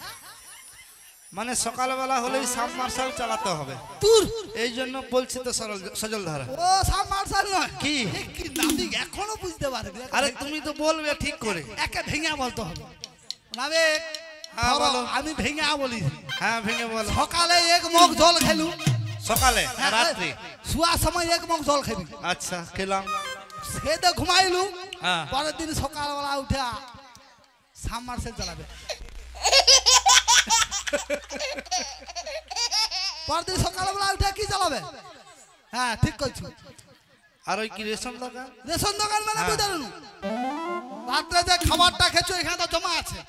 [SPEAKER 1] মানে সকালবেলা হলেই সাবমার্শাল চালাতে হবে,
[SPEAKER 2] তুর।
[SPEAKER 1] এই জন্য বলছি তো সজল ধারা।
[SPEAKER 2] ও সাব মার্শাল নয়
[SPEAKER 1] কি?
[SPEAKER 2] এ কি নাবিক এখনো বুঝতে পারবি?
[SPEAKER 1] আরে তুমি তো বলবে ঠিক করে।
[SPEAKER 2] একে ভেঙে বলতে হবে নাবিক।
[SPEAKER 1] হ্যাঁ,
[SPEAKER 2] ধরো,
[SPEAKER 1] বলো।
[SPEAKER 2] আমি ভেঙে বলি।
[SPEAKER 1] হ্যাঁ ভেঙে বলো।
[SPEAKER 2] সকালে 1 মগ জল খেলু,
[SPEAKER 1] সকালে রাত্রি?
[SPEAKER 2] শুয়ার সময় 1 মগ জল খাবি।
[SPEAKER 1] আচ্ছা খেলাম।
[SPEAKER 2] খেতে ঘুমাইলু,
[SPEAKER 1] হ্যাঁ।
[SPEAKER 2] পরের দিন সকালবেলা উঠে সাব মার্শাল চালাবে। পরের দিন সকালবেলা উঠে কি চালাবে? হ্যাঁ ঠিক কইছো।
[SPEAKER 1] আর ওই কি রেশন দোকান?
[SPEAKER 2] রেশন দোকান মানে
[SPEAKER 1] হ্যাঁ।
[SPEAKER 2] বুঝারুন রাত্রে যে খাবারটা খেছো এখানে তো জমা আছে।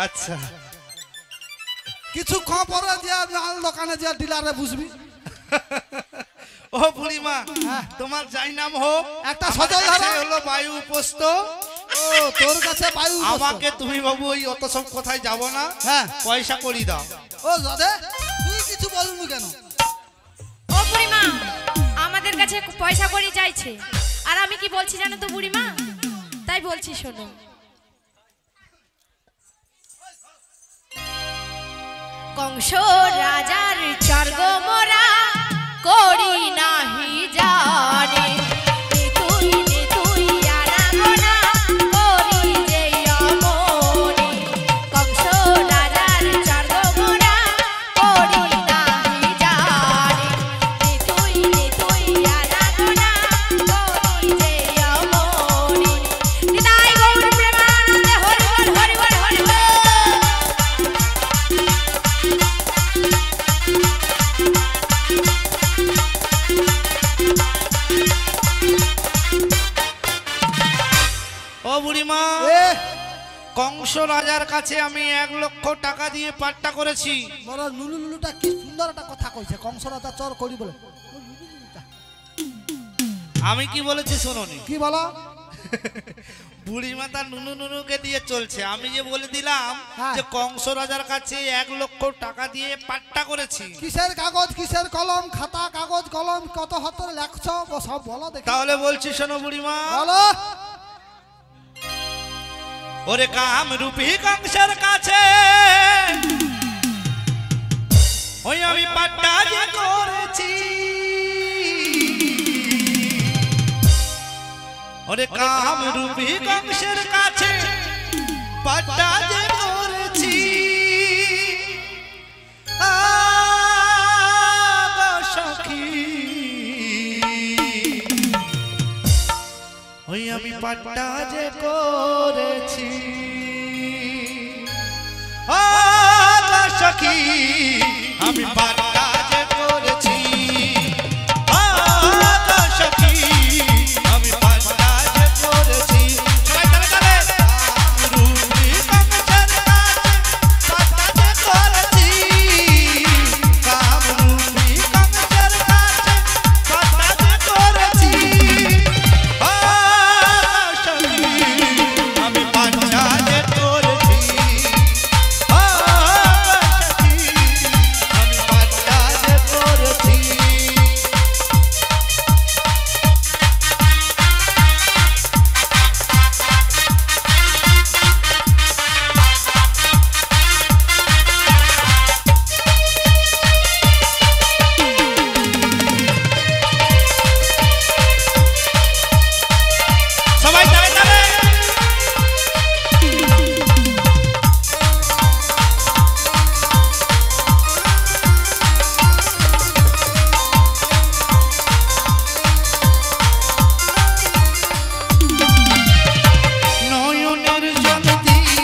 [SPEAKER 1] আচ্ছা
[SPEAKER 2] কিছুক্ষণ পরে যে মাল দোকানে যে ডিলারে বুঝবি।
[SPEAKER 1] ও বুড়িমা, তোমার যাই নাম হোক,
[SPEAKER 2] একটা
[SPEAKER 1] আমার
[SPEAKER 2] সজল ধারা।
[SPEAKER 1] কাছে হলো বায়ু উপস্থ।
[SPEAKER 2] ও তোর কাছে বায়ু উপস্থ।
[SPEAKER 1] আমাকে তুমি বাবু ওই অত সব কথায় যাব না।
[SPEAKER 2] হ্যাঁ।
[SPEAKER 1] পয়সা করি দাও।
[SPEAKER 2] ও দাদা তুই কিছু বলবি কেন?
[SPEAKER 3] ও বুড়িমা, আমাদের কাছে পয়সা কড়ি চাইছে। আর আমি কি বলছি জানো তো বুড়িমা? তাই বলছি শোনো। কংস রাজার স্বর্গ মোরা করি নাহি জানে। তুই তুই আরাধনা করি যে অমনে।
[SPEAKER 1] বুড়িমা
[SPEAKER 2] এ
[SPEAKER 1] কংস রাজার কাছে আমি 1 লক্ষ টাকা দিয়ে পাট্টা করেছি।
[SPEAKER 2] বড় নুলু নুলুটা কি সুন্দর একটা কথা কইছে, কংস রাজা চর করি বলে।
[SPEAKER 1] আমি কি বলেছি শোনোনি?
[SPEAKER 2] কি বলো?
[SPEAKER 1] বুড়িমা তার নুনু নুনুকে দিয়ে চলছে, আমি যে বলে দিলাম
[SPEAKER 2] হ্যাঁ।
[SPEAKER 1] যে কংস রাজার কাছে 1 লক্ষ টাকা দিয়ে পাট্টা করেছি।
[SPEAKER 2] কিসের কাগজ, কিসের কলম, খাতা কাগজ কলম কত হাতের লেখছো সব বলো দেখি।
[SPEAKER 1] তাহলে বলছি শোনো বুড়িমা,
[SPEAKER 2] বলো।
[SPEAKER 1] ওরে কামরূপী কংসের কাছে ওই আমি পাট্টা যে করেছি, ওরে কামরূপী কংসের কাছে পাট্টা যে করেছি। আগো সখী ওই আমি পাট্টা যে করেছি। আগো সখী আমি পাট্টা যে করেছি। আগো সখী আমি পাট্টা যে করেছি। সবাই তালে তালে। কামরূপী কংসের কাছে পাট্টা যে করেছি। কামরূপী কংসের কাছে পাট্টা যে করেছি। আমি পাট্টা যে করেছি। আমি পাট্টা যে করেছি। সবাই তালে তালে। নয়নের জল দিয়ে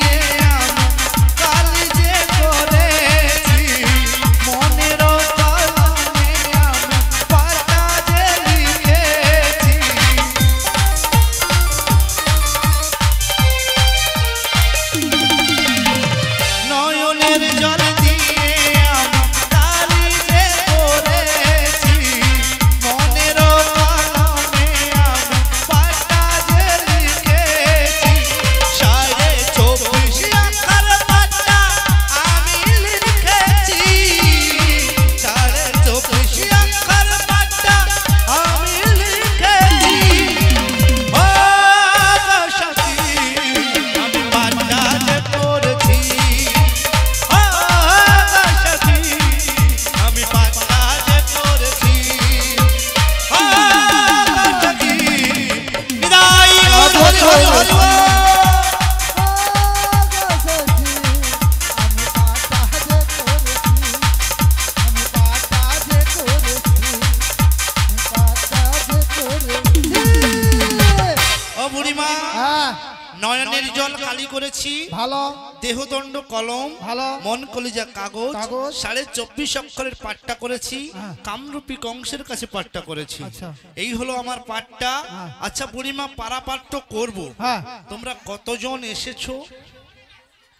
[SPEAKER 1] আমি কালি যে করেছি, মনের কলমে আমি পাট্টা যে লিখেছি। নয়নের জল দিয়ে আমি কালি যে করেছি, মনের কলমে আমি পাট্টা যে লিখেছি। 24.5 আকার পাট্টা আমি লিখেছি। 24.5 আকার পাট্টা আমি লিখেছি। ও সখী আমি পাট্টা যে করেছি। ও সখী আমি পাট্টা যে করেছি। ও সখী বিদায় হরি হরি হরি হরি বল। ও বুড়িমা নয়নের জল কালি করেছি,
[SPEAKER 2] ভালো
[SPEAKER 1] দেহদণ্ড কলম,
[SPEAKER 2] ভালো
[SPEAKER 1] মন কলিজা কাগজ,
[SPEAKER 2] কাগজ।
[SPEAKER 1] 24.5 অক্ষরের পাট্টা করেছি।
[SPEAKER 2] হ্যাঁ।
[SPEAKER 1] কামরূপী কংসের কাছে পাট্টা করেছি।
[SPEAKER 2] আচ্ছা।
[SPEAKER 1] এই হলো আমার পাট্টা।
[SPEAKER 2] হ্যাঁ।
[SPEAKER 1] আচ্ছা বুড়িমা পারাপার তো করবো,
[SPEAKER 2] হ্যাঁ
[SPEAKER 1] তোমরা কতজন এসেছো?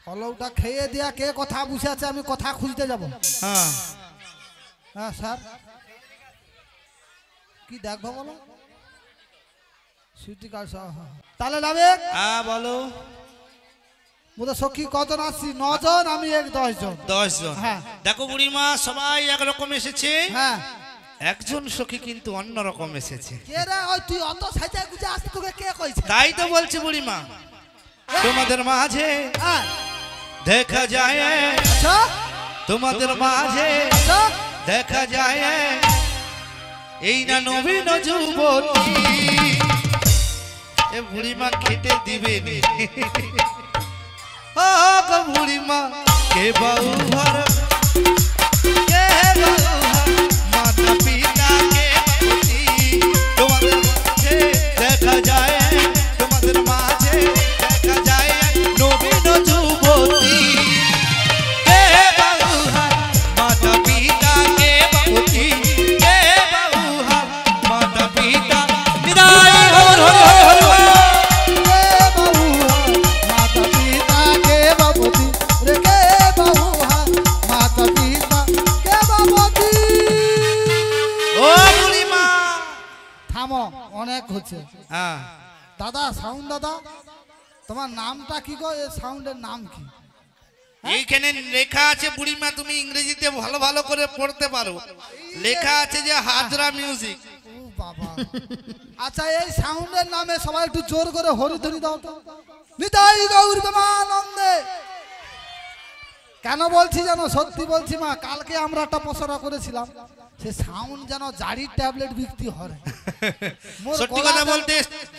[SPEAKER 2] কলমটা খেয়ে দিয়া কে কথা বুঝাচ্ছে, আমি কথা খুঁজতে যাব।
[SPEAKER 1] হ্যাঁ
[SPEAKER 2] হ্যাঁ স্যার কি দেখবো বলো? সিটি কার্ড তাহলে যাবে।
[SPEAKER 1] হ্যাঁ বলো।
[SPEAKER 2] মোদের সখী কজন আসছি? 9 জন, আমি 10 জন।
[SPEAKER 1] 10 জন।
[SPEAKER 2] হ্যাঁ।
[SPEAKER 1] দেখো বুড়িমা সবাই একরকম এসেছে,
[SPEAKER 2] হ্যাঁ
[SPEAKER 1] একজন সখী কিন্তু অন্যরকম এসেছে।
[SPEAKER 2] কে রে? ওই তুই অত সাইজে গুজে আসতে তোকে কে কইছে?
[SPEAKER 1] তাই তো বলছি বুড়িমা, তোমাদের মাঝে
[SPEAKER 2] হ্যাঁ
[SPEAKER 1] দেখা যায়,
[SPEAKER 2] আচ্ছা
[SPEAKER 1] তোমাদের মাঝে
[SPEAKER 2] আচ্ছা
[SPEAKER 1] দেখা যায় এই না নবীন যুবতী। এ বুড়িমা খেতে দিবে নি। ও গো বুড়িমা কে বাউ ঘর, কে বাউ ঘর, মাতা পিতা কে বাউতি। তোমাদের মাঝে দেখা যায়, তোমাদের মাঝে দেখা যায় নবীন যুবতী। কে বাউ ঘর, মাতা পিতা কে বাউতি। কে বাউ ঘর, মাতা পিতা। বিদায় হরি হরি হরি হরি।
[SPEAKER 2] কে বাবু থামো, অনেক হচ্ছে।
[SPEAKER 1] হ্যাঁ
[SPEAKER 2] দাদা সাউন্ড দাদা, তোমার নামটা কি গো? এই সাউন্ডের নাম কি?
[SPEAKER 1] এইখানে লেখা আছে বুড়িমা, তুমি ইংরেজিতে ভালো ভালো করে পড়তে পারো, লেখা আছে যে হাজরা মিউজিক।
[SPEAKER 2] ও বাবা। আচ্ছা, এই সাউন্ডের নামে সবাই একটু জোর করে হরিধ্বনি দাও তো। নিতাই গৌর প্রেমানন্দে। কেন বলছি জানো? সত্যি বলছি মা, কালকে আমরা একটা পসরা করেছিলাম, সে সাউন্ড যেন জারির ট্যাবলেট বিক্রি হয়। মোর
[SPEAKER 1] সত্যি
[SPEAKER 2] গলা
[SPEAKER 1] কথা বলতে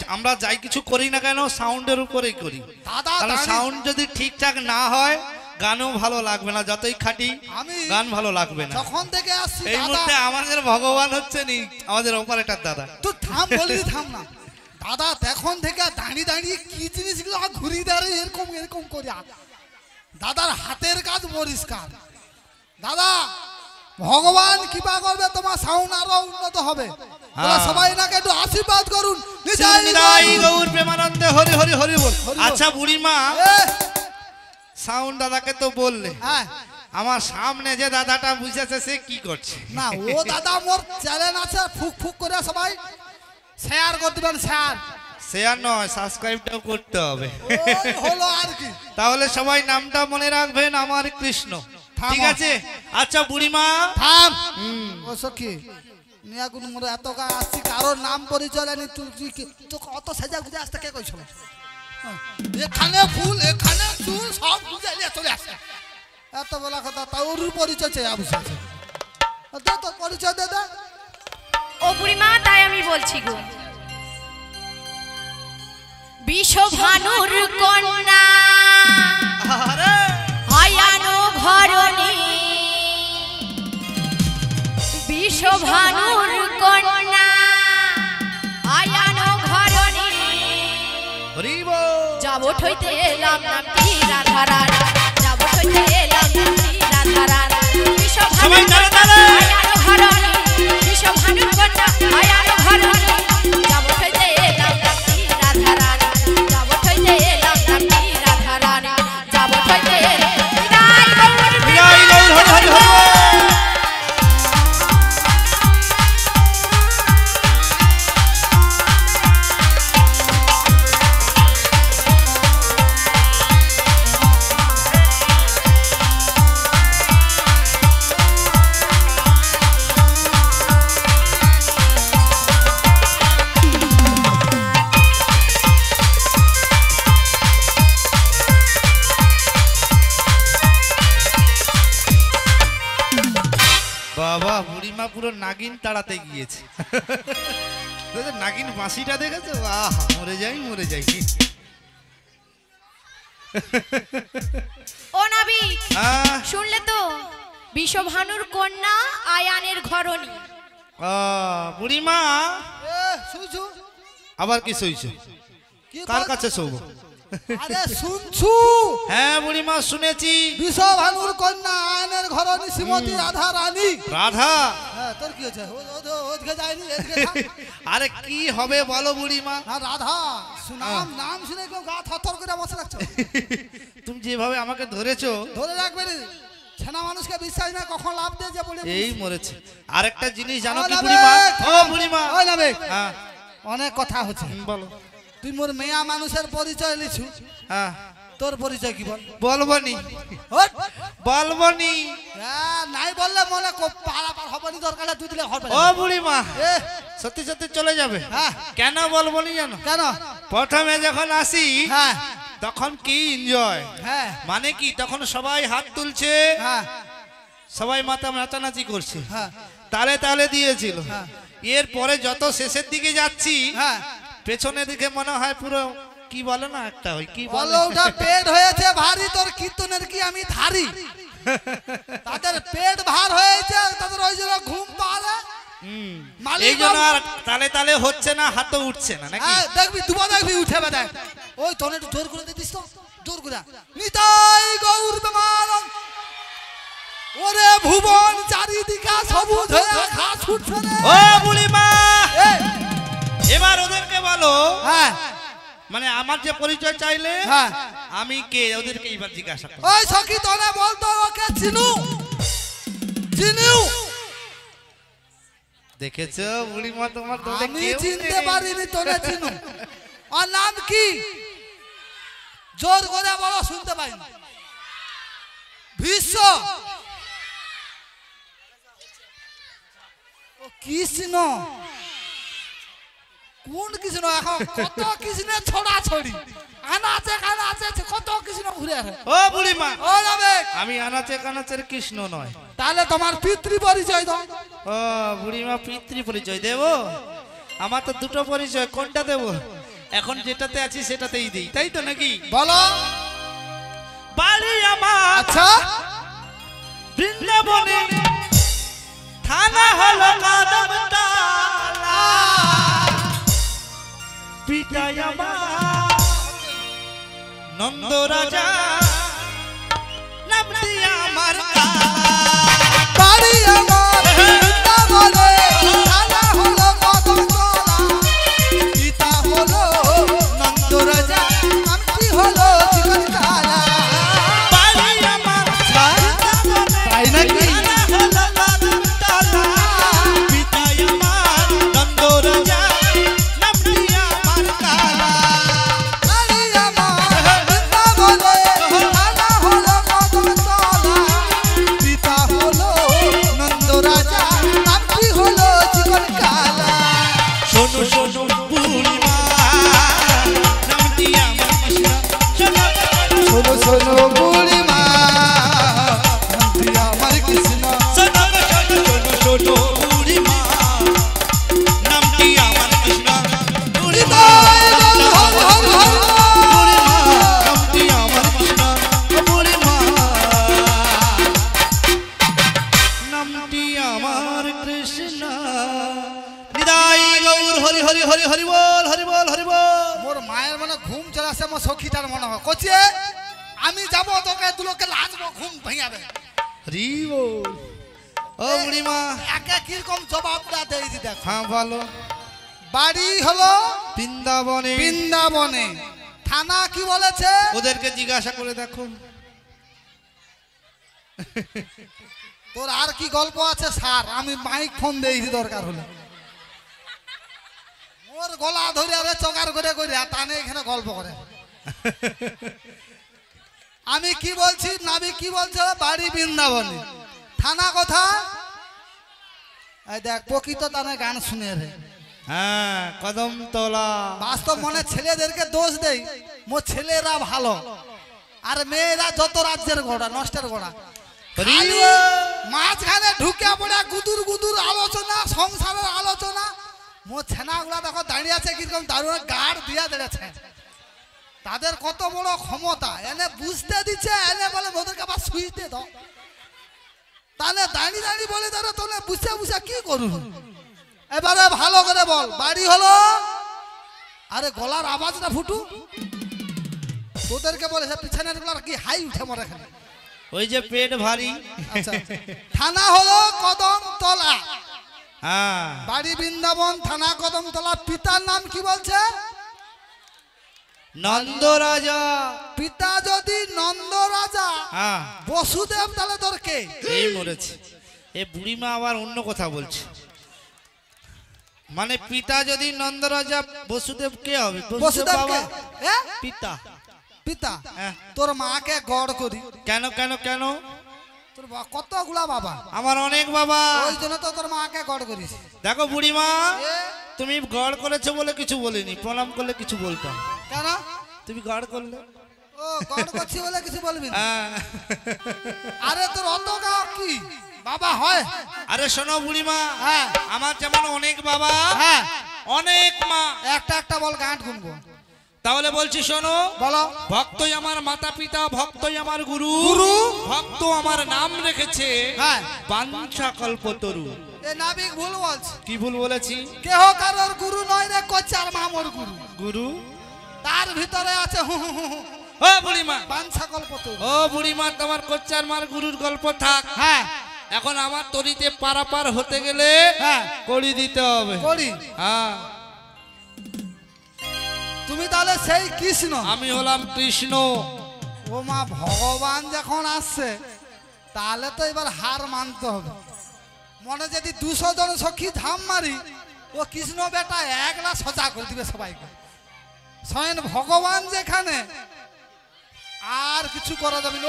[SPEAKER 1] আমরা যাই কিছু করি না কেন সাউন্ডের উপরেই করি।
[SPEAKER 2] দাদা
[SPEAKER 1] কারণ
[SPEAKER 2] দাঁড়িয়ে-
[SPEAKER 1] সাউন্ড যদি ঠিকঠাক না হয় গানও ভালো লাগবে না, যতই খাটি
[SPEAKER 2] আমি-
[SPEAKER 1] গান ভালো লাগবে না।
[SPEAKER 2] যখন থেকে আসছি
[SPEAKER 1] এই
[SPEAKER 2] দাদা,
[SPEAKER 1] মুহূর্তে আমাদের ভগবান হচ্ছে নি আমাদের অপারেটর দাদা।
[SPEAKER 2] তুই থাম, বলি থাম না দাদা। তখন থেকে দাঁড়িয়ে দাঁড়িয়ে কি জিনিসগুলো ঘুরিয়ে দাঁড়িয়ে এরকম এরকম করে দাদার হাতের কাজ পরিষ্কার। দাদা ভগবান কৃপা করবে, তোমার সাউন্ড আরো উন্নত হবে। তোমরা সবাই নাকি একটু আশীর্বাদ করুন। নিতাই
[SPEAKER 1] নিতাই
[SPEAKER 2] গৌর।
[SPEAKER 1] গৌর প্রেমানন্দে হরি হরি হরি বল।
[SPEAKER 2] হরি বল।
[SPEAKER 1] আচ্ছা বুড়িমা,
[SPEAKER 2] এ,
[SPEAKER 1] সাউন্ড দাদাকে তো বললে,
[SPEAKER 2] হ্যাঁ,
[SPEAKER 1] আমার সামনে যে দাদাটা বুঝেছে সে কি করছে?
[SPEAKER 2] না ও দাদা মোর চ্যানেল আছে, ফুক ফুক করে সবাই শেয়ার করে দিবেন।
[SPEAKER 1] শেয়ার নয়, সাবস্ক্রাইবটাও করতে হবে।
[SPEAKER 2] ওই হলো আর কি।
[SPEAKER 1] তাহলে সবাই নামটা মনে রাখবেন, আমার কৃষ্ণ।
[SPEAKER 2] থামো।
[SPEAKER 1] ঠিক আছে? আচ্ছা বুড়িমা,
[SPEAKER 2] থাম। ও সখী নিয়া কোন মোর এত গা আসছি, কারোর নাম পরিচয় জানি তুই তোকে অত সাজা গুজে আসতে কে কইছিল? এখানে ফুল, এখানে চুল, সব গুজাইলে চলে আসে। এত বলা কথা, তার পরিচয় চাই আবশ্যক। দে তো পরিচয় দে দে।
[SPEAKER 3] ও বুড়িমা, তাই আমি বলছি গো, বিশ্বভানুর কন্যা আয়ানো ঘরণী, বিশ্বভানুর কন্যা আয়ানো ঘরণী,
[SPEAKER 1] হরি বল।
[SPEAKER 3] যাবট হইতে এলাম নামটি রাধারানী, যাবট হইতে এলাম নামটি রাধারানী,
[SPEAKER 1] সবাই তালে তালে।
[SPEAKER 3] আয়ানো ঘরণী, বিশ্বভানুর কন্যা আয়ানো ঘরণী, যাবট হইতে এলাম নামটি রাধারানী, যাবট হইতে এলাম নামটি রাধারানী, যাবট হইতে এলাম। নিতাই গৌর
[SPEAKER 1] নিতাই গৌর হরি হরি হরি বল। বাবা, বুড়িমা পুরো নাগিন তাড়াতে গিয়েছে। নাগিন বাঁশিটা দেখেছো? আহ, মরে যাই মরে যাই।
[SPEAKER 3] ও নাবিক,
[SPEAKER 1] আহ,
[SPEAKER 3] শুনলে তো? বিশ্বভানুর কন্যা আয়ানের ঘরণী।
[SPEAKER 1] বুড়িমা
[SPEAKER 2] এ শুনছু?
[SPEAKER 1] আবার কি সইছো?
[SPEAKER 2] কি
[SPEAKER 1] কার
[SPEAKER 2] বল-
[SPEAKER 1] কাছে শোবো?
[SPEAKER 2] আরে শুনছু?
[SPEAKER 1] হ্যাঁ বুড়িমা শুনেছি।
[SPEAKER 2] বিশ্বভানুর কন্যা আয়নের ঘরণী শ্রীমতী রাধা রানী।
[SPEAKER 1] রাধা?
[SPEAKER 2] হ্যাঁ, তোর কি হয়েছে? ওদিকে যায়নি, এদিকে যা।
[SPEAKER 1] আরে কি হবে বলো বুড়িমা?
[SPEAKER 2] হ্যাঁ, রাধা নাম নাম শুনে কেউ গা থরথর করে বসে রাখছো।
[SPEAKER 1] তুমি যেভাবে আমাকে ধরেছো,
[SPEAKER 2] ধরে রাখবে রে, ছেনা মানুষকে বিশ্বাস না কখন লাভ দিয়ে যে বলে
[SPEAKER 1] এই মরেছে। আরেকটা জিনিস জানো
[SPEAKER 2] ও
[SPEAKER 1] কি
[SPEAKER 2] নাবিক!
[SPEAKER 1] বুড়িমা? ও বুড়িমা,
[SPEAKER 2] ওই নাবিক,
[SPEAKER 1] হ্যাঁ
[SPEAKER 2] অনেক কথা হচ্ছে।
[SPEAKER 1] বলো।
[SPEAKER 2] তুই মোর মেয়া মানুষের পরিচয় লিছু,
[SPEAKER 1] হ্যাঁ
[SPEAKER 2] তোর পরিচয় কি বল?
[SPEAKER 1] বলবনি
[SPEAKER 2] ওঠ!
[SPEAKER 1] বলবনি।
[SPEAKER 2] হ্যাঁ, নাই বললে মনে পারাপার হবনি, দরকার তুই দিলে হবে
[SPEAKER 1] ও বুড়িমা,
[SPEAKER 2] এ,
[SPEAKER 1] সত্যি সত্যি চলে যাবে?
[SPEAKER 2] হ্যাঁ।
[SPEAKER 1] কেন বলবনি জানো?
[SPEAKER 2] কেন?
[SPEAKER 1] প্রথমে যখন আসি
[SPEAKER 2] হ্যাঁ
[SPEAKER 1] তখন কি এনজয়,
[SPEAKER 2] হ্যাঁ
[SPEAKER 1] মানে কি তখন সবাই হাত তুলছে,
[SPEAKER 2] হ্যাঁ
[SPEAKER 1] সবাই মাথা নাচানাচি করছে,
[SPEAKER 2] হ্যাঁ
[SPEAKER 1] তালে তালে দিয়েছিল।
[SPEAKER 2] হ্যাঁ।
[SPEAKER 1] এরপরে যত শেষের দিকে যাচ্ছি
[SPEAKER 2] হ্যাঁ,
[SPEAKER 1] পেছনে দিকে মনে হয় পুরো কি বলে না একটা, ওই কি বলে,
[SPEAKER 2] বলো ওটা পেট হয়েছে ভারী, তোর কীর্তনের কি আমি ধারি। তাদের পেট ভার হয়েছে, তাদের ওই জন্য ঘুম পারে। মালিক
[SPEAKER 1] এই জন্য
[SPEAKER 2] বাবু-
[SPEAKER 1] আর তালে তালে হচ্ছে না, হাতও উঠছে না নাকি?
[SPEAKER 2] হ্যাঁ, দেখবি দুবা দেখবি উঠে বে দেখ। ওই তোর একটু জোর করে দিস তো, জোর করে। নিতাই গৌর প্রেমানন্দ। ওরে ভুবন চারিদিকে সবুজ হয়ে ঘাস উঠছে রে।
[SPEAKER 1] ও বুড়িমা,
[SPEAKER 2] এ,
[SPEAKER 1] এবার ওদেরকে বলো,
[SPEAKER 2] হ্যাঁ
[SPEAKER 1] মানে আমার যে পরিচয় চাইলে
[SPEAKER 2] হ্যাঁ।
[SPEAKER 1] আমি কে, ওদেরকে এবার জিজ্ঞাসা করো।
[SPEAKER 2] ওই সখী তোরে বলতো ওকে চিনু, চিনু।
[SPEAKER 1] দেখেছো বুড়িমা তোমার তোরে
[SPEAKER 2] আমি
[SPEAKER 1] কেউ
[SPEAKER 2] চিনতে
[SPEAKER 1] নেই।
[SPEAKER 2] পারিনি, তোরে চিনু। ওর নাম কি? জোর করে বলো, শুনতে পাইনি। ভীষ্ম। ও কৃষ্ণ। কোন কৃষ্ণ? এখন কত কৃষ্ণের ছড়া ছড়ি, আনাচে কানাচে কত কৃষ্ণ ঘুরে আসে।
[SPEAKER 1] ও বুড়িমা,
[SPEAKER 2] ও যাবে।
[SPEAKER 1] আমি আনাচে কানাচের কৃষ্ণ নয়।
[SPEAKER 2] তাহলে তোমার পিতৃ পরিচয় দাও।
[SPEAKER 1] ও বুড়িমা পিতৃ পরিচয় দেব? আমার তো দুটো পরিচয়, কোনটা দেব? এখন যেটাতে আছি সেটাতেই দিই, তাই তো নাকি?
[SPEAKER 2] বলো।
[SPEAKER 1] বাড়ি আমার
[SPEAKER 2] আচ্ছা,
[SPEAKER 1] বৃন্দাবনে, থানা হলো কাদমতলা, পিতা আমার নন্দ রাজা, নামটি আমার
[SPEAKER 2] বাড়ি আমার বৃন্দাবনে, থানা হলো কদমতলা, পিতা হলো নন্দ রাজা, নামটি হলো চিকনতলা।
[SPEAKER 1] বাড়ি আমার
[SPEAKER 2] তাই নাকি?
[SPEAKER 1] থানা হলো কাদমতলা, পিতা আমার নন্দ রাজা, নামটি আমার কালা।
[SPEAKER 2] বাড়ি আমার বৃন্দাবনে, থানা হলো কদমতলা, পিতা হলো নন্দ রাজা, নামটি হলো চিকনতলা।
[SPEAKER 1] শোনো শোনো বুড়িমা, নামটি আমার কৃষ্ণ।
[SPEAKER 2] শোনো শোনো বুড়িমা, নামটি আমার কৃষ্ণ।
[SPEAKER 1] শোনো শোনো শোনো বুড়িমা, নামটি আমার কৃষ্ণ। বুড়িমা, নামটি আমার কৃষ্ণ। বুড়িমা, নামটি আমার কৃষ্ণ। নিতাই গৌর হরি হরি হরি হরি বল, হরি বল, হরি বল।
[SPEAKER 2] মোর মায়ের মনে ঘুম চলে আসে, মোর সখীটার মনে হয় কচি আমি যাবো তোকে দুলোকে লাজবো, ঘুম ভেঙাবে।
[SPEAKER 1] হরি বল। ও বুড়িমা,
[SPEAKER 2] একে কিরকম জবাবটা দেই দি দেখ।
[SPEAKER 1] হ্যাঁ ভালো।
[SPEAKER 2] বাড়ি হলো
[SPEAKER 1] বৃন্দাবনে,
[SPEAKER 2] বৃন্দাবনে, থানা কি বলেছে?
[SPEAKER 1] ওদেরকে জিজ্ঞাসা করে দেখো।
[SPEAKER 2] তোর আর কি গল্প আছে স্যার? আমি মাইক ফোন দেইছি দরকার হলে। ওর গলা ধরে আরে চকার করে করে টানে এখানে গল্প করে। আমি কি বলছি, নাবি কি বলছে? বাড়ি বৃন্দাবনে, থানা কথা? এই দেখ প্রকৃত টানে গান শুনে রে।
[SPEAKER 1] হ্যাঁ, কদমতলা।
[SPEAKER 2] বাস্তব মনে ছেলেদেরকে দোষ দেই, মোর ছেলেরা ভালো আর মেয়েরা যত রাজ্যের ঘোড়া, নষ্টের ঘোড়া। খালি মাঝখানে ঢুকে পড়ে গুদুর গুদুর আলোচনা, সংসারের আলোচনা। মোর ছেনাগুলা দেখো দাঁড়িয়ে আছে কিরকম দারুণ গাড় দিয়া দাঁড়িয়েছে। তাদের কত বড় ক্ষমতা, এনে বুঝতে দিচ্ছে, এনে বলে ওদেরকে আবার শুইতে দাও। তাহলে দাঁড়িয়ে দাঁড়িয়ে বলে ধরো তোলে বুঝে বুঝে কি করু? এবারে ভালো করে বল, বাড়ি হলো। আরে গলার আওয়াজটা ফুটু। তোদেরকে বলেছে পিছনের গুলার কি হাই উঠে মরে এখানে।
[SPEAKER 1] ওই যে পেট ভারী।
[SPEAKER 2] আচ্ছা, থানা হলো কদমতলা,
[SPEAKER 1] হ্যাঁ,
[SPEAKER 2] বাড়ি বৃন্দাবন, থানা কদমতলা। পিতার নাম কি বলছে?
[SPEAKER 1] নন্দ রাজা।
[SPEAKER 2] পিতা যদি নন্দ রাজা,
[SPEAKER 1] হ্যাঁ,
[SPEAKER 2] বসুদেব তাহলে তোর কে?
[SPEAKER 1] এই মরেছে। এ বুড়িমা আবার অন্য কথা বলছে। মানে পিতা যদি নন্দ রাজা, বসুদেব কে হবে?
[SPEAKER 2] বসুদেব কে? এ?
[SPEAKER 1] পিতা।
[SPEAKER 2] পিতা।
[SPEAKER 1] হ্যাঁ।
[SPEAKER 2] তোর মাকে গড় করি।
[SPEAKER 1] কেন কেন কেন?
[SPEAKER 2] তোর কতগুলা বাবা,
[SPEAKER 1] আমার অনেক বাবা।
[SPEAKER 2] ওই জন্য তো তোর মাকে গড় করিস।
[SPEAKER 1] দেখো বুড়িমা,
[SPEAKER 2] এ?
[SPEAKER 1] তুমি গড় করেছো বলে কিছু বলিনি, প্রণাম করলে কিছু বলতাম।
[SPEAKER 2] কেন?
[SPEAKER 1] তুমি গড় করলে।
[SPEAKER 2] ও গড় করছি বলে কিছু বলবি না?
[SPEAKER 1] হ্যাঁ।
[SPEAKER 2] আরে তোর অত গাও কি বাবা হয়?
[SPEAKER 1] আরে শোনো বুড়িমা,
[SPEAKER 2] হ্যাঁ
[SPEAKER 1] আমার যেমন অনেক বাবা,
[SPEAKER 2] হ্যাঁ,
[SPEAKER 1] অনেক মা।
[SPEAKER 2] একটা একটা বল, গাঁট গুনবো।
[SPEAKER 1] তাহলে বলছি শোনো।
[SPEAKER 2] বলো।
[SPEAKER 1] ভক্তই আমার মাতা পিতা, ভক্তই আমার গুরু।
[SPEAKER 2] গুরু।
[SPEAKER 1] ভক্ত আমার নাম রেখেছে
[SPEAKER 2] হ্যাঁ।
[SPEAKER 1] বাঞ্ছা কল্পতরু।
[SPEAKER 2] এ নাবিক ভুল বলছে।
[SPEAKER 1] কি ভুল বলেছি?
[SPEAKER 2] কেহ কারোর গুরু নয় রে, কোচার মামর গুরু।
[SPEAKER 1] গুরু
[SPEAKER 2] তার ভিতরে আছে হু হু হু হু,
[SPEAKER 1] ও বুড়িমা,
[SPEAKER 2] বাঞ্ছা কল্প তো।
[SPEAKER 1] ও বুড়িমা, তোমার কোচ্চার মার গুরুর গল্প থাক।
[SPEAKER 2] হ্যাঁ,
[SPEAKER 1] এখন আমার তরিতে পারাপার হতে গেলে
[SPEAKER 2] হ্যাঁ,
[SPEAKER 1] কড়ি দিতে হবে।
[SPEAKER 2] করি।
[SPEAKER 1] হ্যাঁ,
[SPEAKER 2] তুমি তাহলে সেই কৃষ্ণ,
[SPEAKER 1] আমি হলাম কৃষ্ণ।
[SPEAKER 2] ও মা, ভগবান যখন আসছে তাহলে তো এবার হার মানতে হবে। মনে যদি 200 জন সখী ধাম মারি ও কৃষ্ণ বেটা একলা সজা করে দিবে সবাইকে স্বয়ং ভগবান যেখানে আর কিছু করা যাবে না